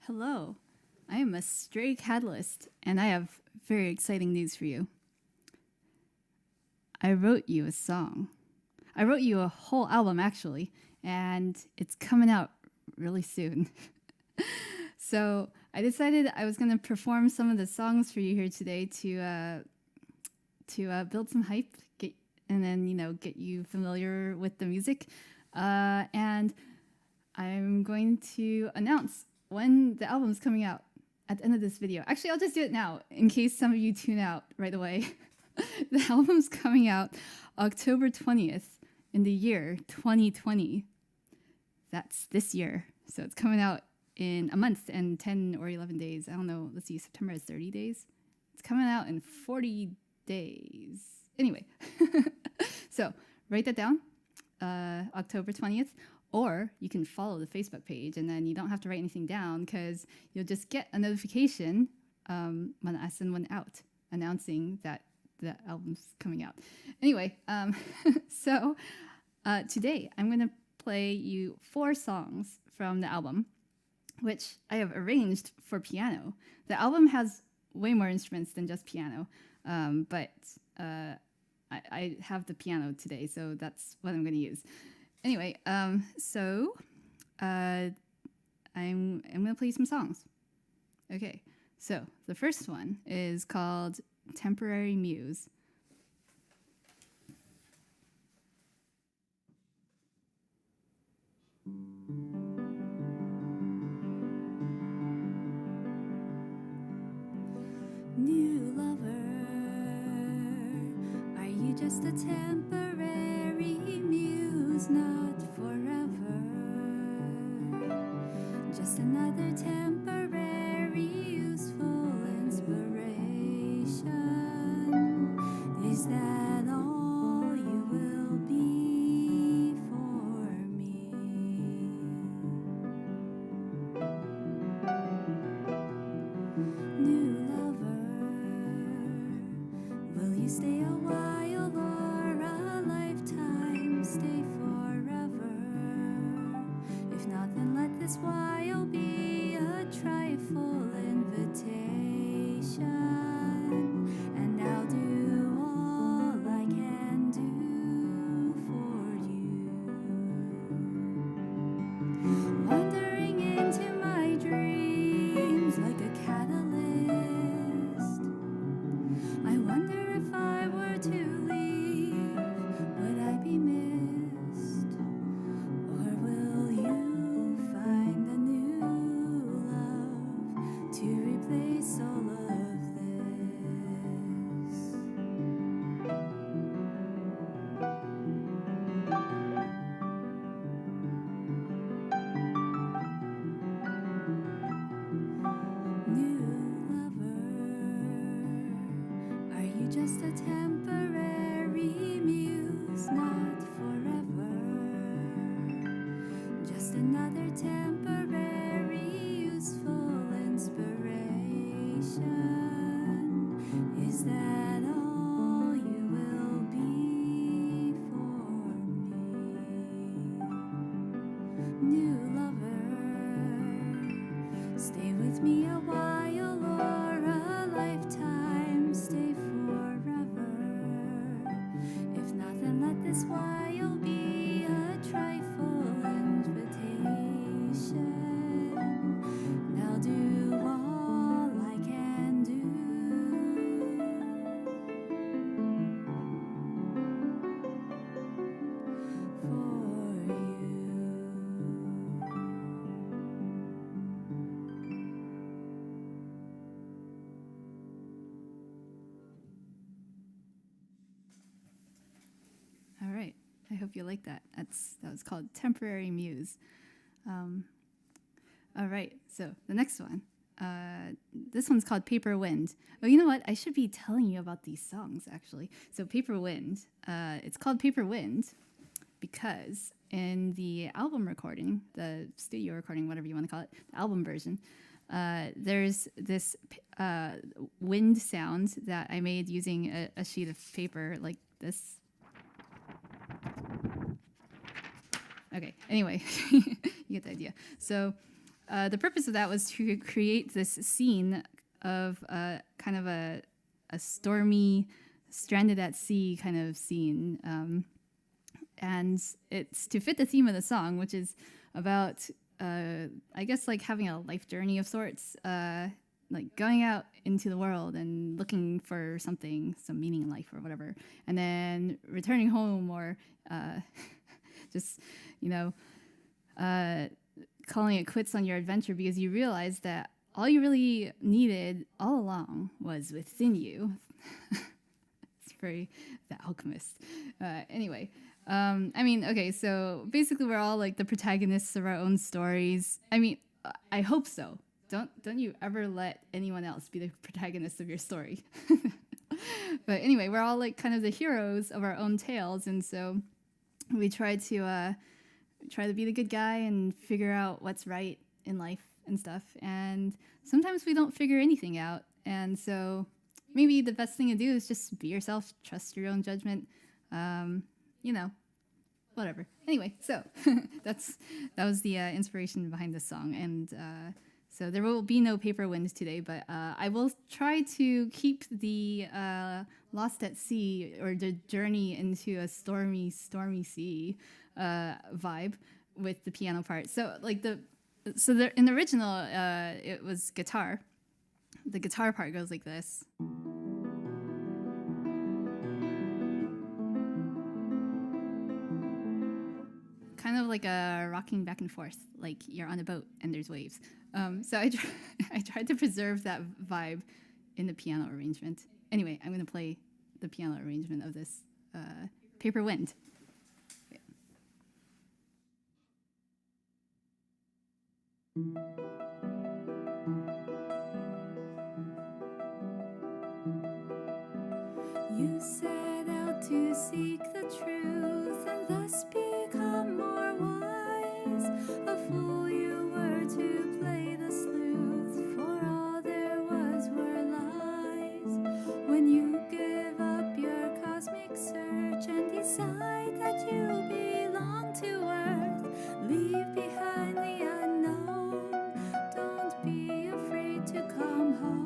Hello, I am Astray Catalyst, and I have very exciting news for you. I wrote you a song. I wrote you a whole album, actually, and it's coming out really soon. So I decided I was going to perform some of the songs for you here today to build some hype, and then get you familiar with the music, and I'm going to announce when the album's coming out at the end of this video. Actually, I'll just do it now in case some of you tune out right away. The album's coming out October 20th in the year 2020. That's this year. So it's coming out in a month and 10 or 11 days. I don't know. Let's see, September is 30 days. It's coming out in 40 days. Anyway, so write that down, October 20th. Or you can follow the Facebook page, and then you don't have to write anything down because you'll just get a notification when I send one out announcing that the album's coming out. Anyway, so today I'm going to play you 4 songs from the album, which I have arranged for piano. The album has way more instruments than just piano, but I have the piano today, so that's what I'm going to use. Anyway, so I'm gonna play you some songs. Okay, so the first one is called Temporary Muse. New lover, are you just a temporary muse? Not forever, just another temporary useful inspiration. Is that all you will be for me? New lover, will you stay a while or a lifetime? Stay forever. If not, then let this while be a trifle invitation, and I'll do all I can do for you. Wandering into my dreams like a catalyst, I wonder if I were to leave, would I be missed? Or will you find a new love to replace all of this? New lover, are you just a temporary muse? Not forever, just another temporary useful inspiration. Is that all you will be for me? New lover, stay with me a while or a lifetime. Stay forever. If not, then let this while be a trifle invitation. And I'll do all I can do for you. All right. I hope you like that. That was called Temporary Muse. All right. So the next one. This one's called Paper Wind. Oh, you know what? I should be telling you about these songs, actually. So Paper Wind. It's called Paper Wind because in the album recording, the studio recording, whatever you want to call it, the album version, there's this wind sound that I made using a sheet of paper like this. Okay, anyway, you get the idea. So the purpose of that was to create this scene of kind of a stormy, stranded at sea kind of scene. And it's to fit the theme of the song, which is about, I guess, like having a life journey of sorts, like going out into the world and looking for something, some meaning in life or whatever, and then returning home or just, calling it quits on your adventure because you realize that all you really needed all along was within you. It's very The Alchemist. Anyway, okay, so basically we're all like the protagonists of our own stories. I mean, I hope so. Don't you ever let anyone else be the protagonist of your story. But anyway, we're all like kind of the heroes of our own tales, and so we try to be the good guy and figure out what's right in life and stuff. And sometimes we don't figure anything out, and so maybe the best thing to do is just be yourself, trust your own judgment, whatever. Anyway, so that was the inspiration behind this song, and so there will be no paper winds today, but I will try to keep the Lost at Sea or the journey into a stormy sea vibe with the piano part. So like in the original, it was guitar. The guitar part goes like this. Kind of like a rocking back and forth, like you're on a boat and there's waves. So I tried to preserve that vibe in the piano arrangement. Anyway, I'm going to play the piano arrangement of this Paper Wind. Yeah. You set out to seek the truth and thus become more wise. A fool you were to play the sleuth, for all there was were lies. When you give up your cosmic search and decide that you belong to Earth, leave behind the unknown. Don't be afraid to come home.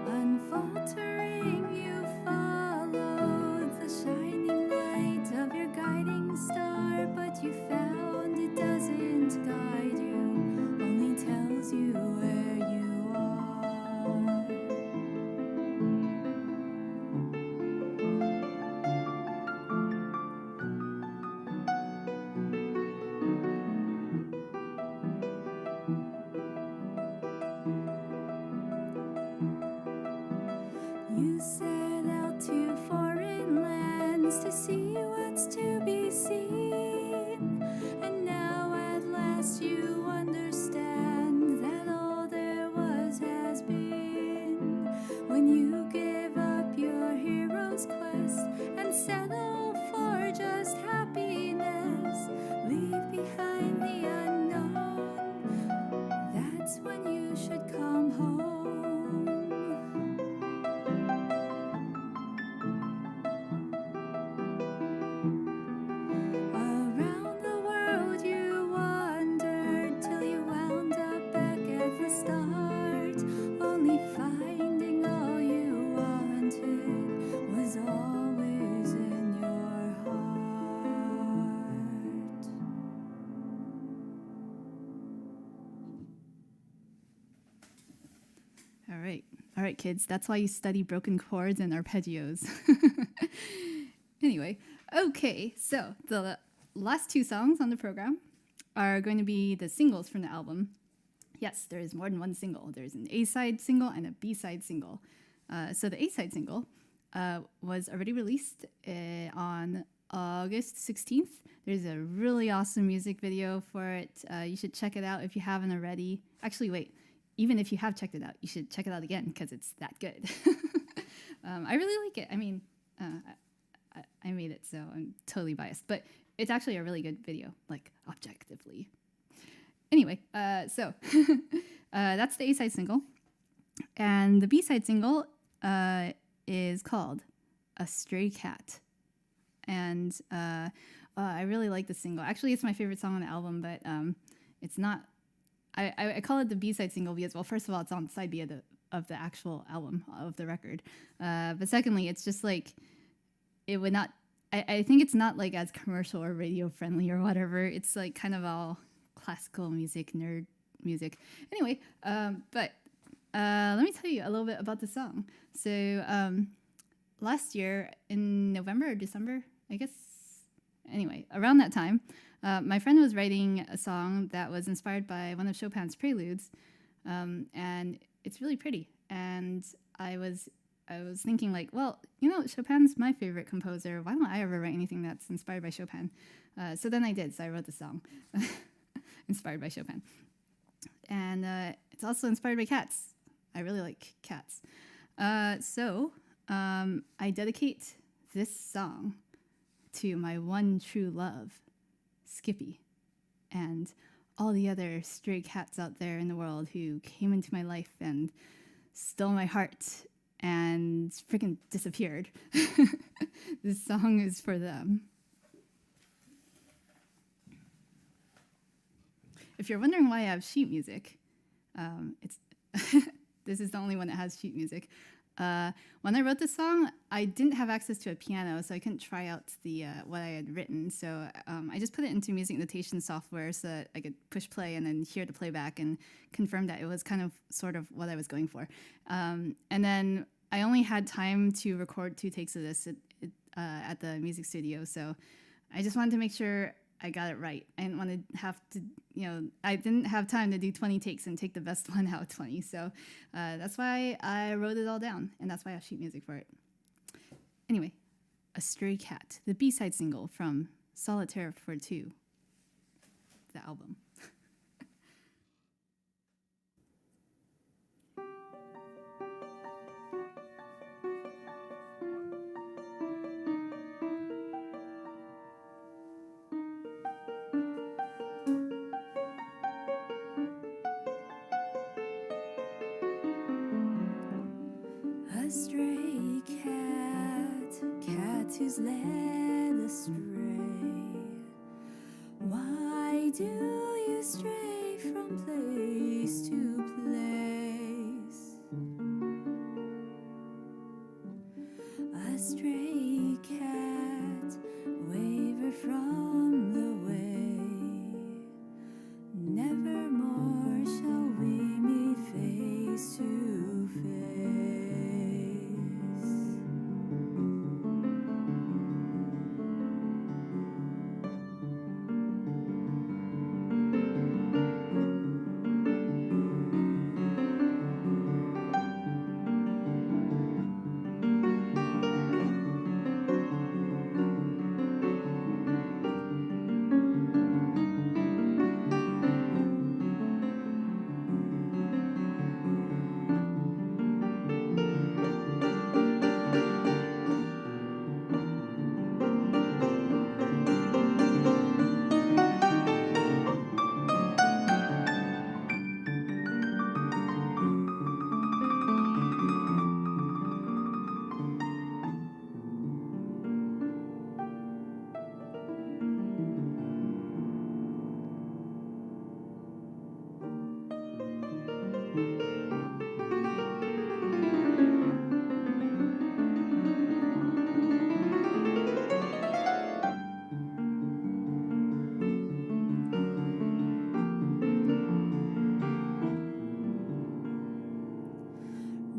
Unfaltering, you followed the shining light of your guiding star, but you found it doesn't guide you, only tells you where you are. You set out to foreign lands to see what's to be seen, and now at last you understand that all there was has been. When you give up your hero's quest and settle for just happiness, leave behind the unknown, that's when you should come home. Around the world you wandered till you wound up back at the start, only finding all you wanted was always in your heart. All right, kids, that's why you study broken chords and arpeggios. Anyway, okay, so the last two songs on the program are going to be the singles from the album. Yes, there is more than one single. There's an A-side single and a B-side single. So the A-side single was already released on August 16th. There's a really awesome music video for it. You should check it out if you haven't already. Actually, wait. Even if you have checked it out, you should check it out again because it's that good. I really like it. I mean, I made it, so I'm totally biased. But it's actually a really good video, like objectively. Anyway, so that's the A-side single. And the B-side single is called Astray Cat. and I really like the single. Actually, it's my favorite song on the album, but it's not. I call it the B-side single because, well, first of all, it's on side B of the actual album of the record, but secondly, it's just like it would not. I think it's not like as commercial or radio friendly or whatever. It's like kind of all classical music, nerd music. Anyway, but let me tell you a little bit about the song. So last year in November or December, I guess. Anyway, around that time, my friend was writing a song that was inspired by one of Chopin's preludes, and it's really pretty. And I was thinking like, well, Chopin's my favorite composer. Why don't I ever write anything that's inspired by Chopin? So then I did. So I wrote the song inspired by Chopin. And it's also inspired by cats. I really like cats. So I dedicate this song to my one true love, Skippy, and all the other stray cats out there in the world who came into my life and stole my heart and freaking disappeared. This song is for them. If you're wondering why I have sheet music, it's this is the only one that has sheet music. When I wrote this song, I didn't have access to a piano, so I couldn't try out the what I had written. So I just put it into music notation software so that I could push play and then hear the playback and confirm that it was kind of sort of what I was going for. And then I only had time to record 2 takes of this at the music studio, so I just wanted to make sure I got it right. I didn't want to have to, I didn't have time to do 20 takes and take the best one out of 20. So that's why I wrote it all down, and that's why I have sheet music for it. Anyway, Astray Cat, the B-side single from Solitaire for 2, the album. A stray cat, cat who's led astray. Why do you stray from place to place? A stray cat, waver from the way. Never more shall we meet face to face.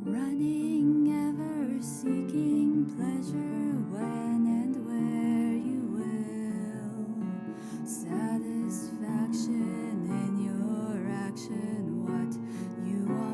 Running ever seeking pleasure when and where you will. Satisfaction in your action, what you want.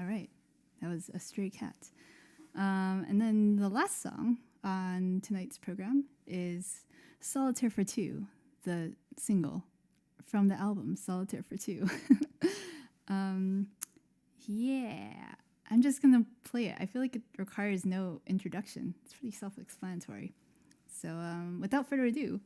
right. That was Astray Cat. And then the last song on tonight's program is Solitaire for Two, the single from the album Solitaire for Two. Yeah, I'm just going to play it. I feel like it requires no introduction. It's pretty self-explanatory. So without further ado,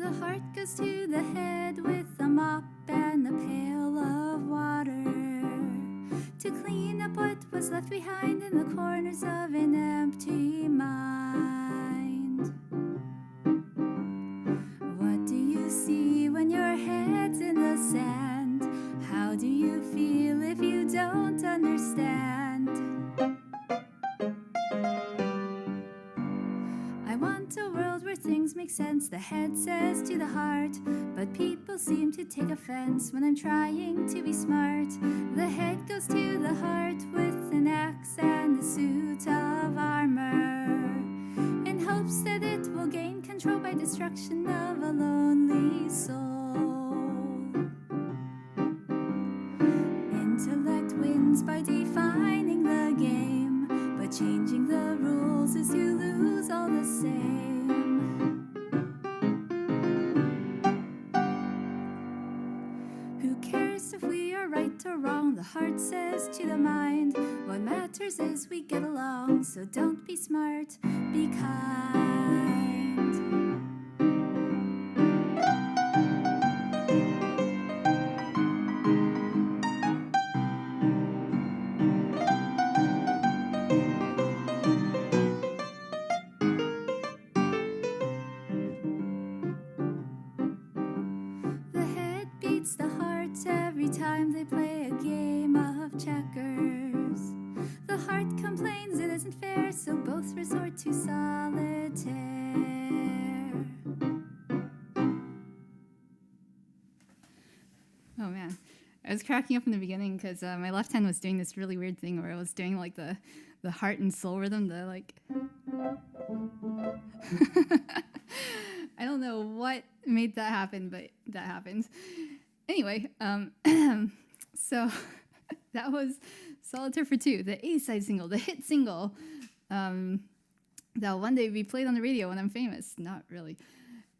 The heart goes to the head with a mop and a pail of water to clean up what was left behind in the corners of an empty mind. What do you see when your head's in the sand? How do you feel if you don't understand? I want a world where things make sense, the head says to the heart, but people seem to take offense when I'm trying to be smart. The head goes to the heart with an axe and a suit of armor, in hopes that it will gain control by destruction of a lonely soul. Intellect wins by defining the game, but changing the rules is to lose all the same. Who cares if we are right or wrong? The heart says to the mind, what matters is we get along. So don't be smart, be kind. The head beats the heart every time they play a game of checkers. The heart complains it isn't fair, so both resort to solitaire. oh man, I was cracking up in the beginning because my left hand was doing this really weird thing where I was doing like the heart and soul rhythm, the like. I don't know what made that happen, but that happened. Anyway, so that was Solitaire for Two, the A-side single, the hit single that'll one day be played on the radio when I'm famous. Not really.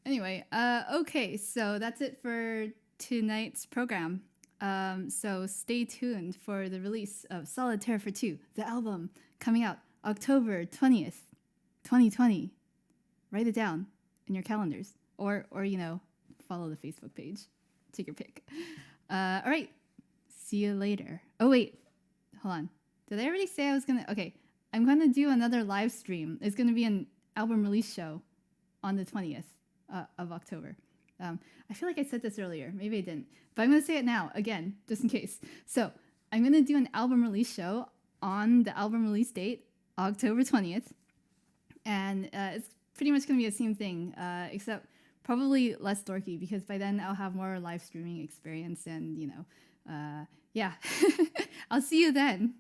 Anyway, okay, so that's it for tonight's program. So stay tuned for the release of Solitaire for Two, the album coming out October 20th, 2020. Write it down in your calendars, or follow the Facebook page. Take your pick. All right, see you later. Oh wait, hold on. Did I already say I was gonna? Okay, I'm gonna do another live stream. It's gonna be an album release show on the 20th of October. I feel like I said this earlier. Maybe I didn't, but I'm gonna say it now again, just in case. So I'm gonna do an album release show on the album release date, October 20th, and it's pretty much going to be the same thing, except probably less dorky, because by then I'll have more live streaming experience and, yeah. I'll see you then.